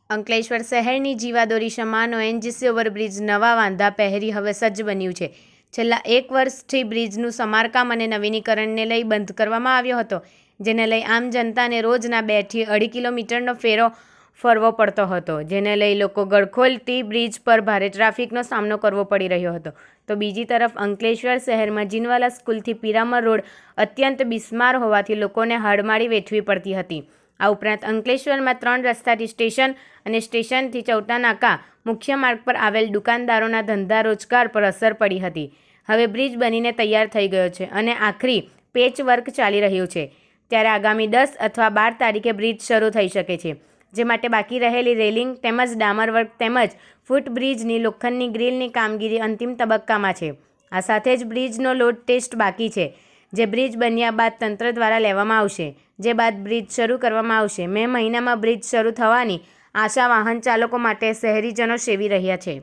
અંકલેશ્વર શહેરની જીવાદોરી સમાન ઓએનજીસી ઓવરબ્રિજ નવા વાંધા પહેરી હવે સજ્જ બન્યું છે. છેલ્લા 1 વર્ષથી બ્રિજનું સમારકામ અને નવીનીકરણને લઈ બંધ કરવામાં આવ્યો હતો, જેને લઈ આમ જનતાને રોજના 2 થી 2.5 કિલોમીટરનો ફેરો ફરવો પડતો હતો, જેને લઈ લોકો ગળખોલથી બ્રિજ પર ભારે ટ્રાફિકનો સામનો કરવો પડી રહ્યો હતો. તો બીજી તરફ અંકલેશ્વર શહેરમાં જીનવાલા સ્કૂલથી પીરામલ રોડ અત્યંત બિસ્માર હોવાથી લોકોને હાડમાળી વેઠવી પડતી હતી. આ ઉપરાંત અંકલેશ્વરમાં 3 રસ્તાથી સ્ટેશન અને સ્ટેશનથી ચૌટા નાકા મુખ્ય માર્ગ પર આવેલ દુકાનદારોના ધંધા રોજગાર પર અસર પડી હતી. હવે બ્રિજ બનીને તૈયાર થઈ ગયો છે અને આખરી પેચ વર્ક ચાલી રહ્યું છે, ત્યારે આગામી 10 અથવા 12 તારીખે બ્રિજ શરૂ થઈ શકે છે, જે માટે બાકી રહેલી રેલિંગ તેમજ ડામર વર્ક તેમજ ફૂટબ્રિજની લોખંડની ગ્રીલની કામગીરી અંતિમ તબક્કામાં છે. આ સાથે જ બ્રિજનો લોડ ટેસ્ટ બાકી છે, જે બ્રિજ બન્યા બાદ તંત્ર દ્વારા લેવામાં આવશે, જે બાદ બ્રિજ શરૂ કરવામાં આવશે. મે મહિનામાં બ્રિજ શરૂ થવાની આશા વાહન ચાલકો માટે શહેરીજનો સેવી રહ્યા છે.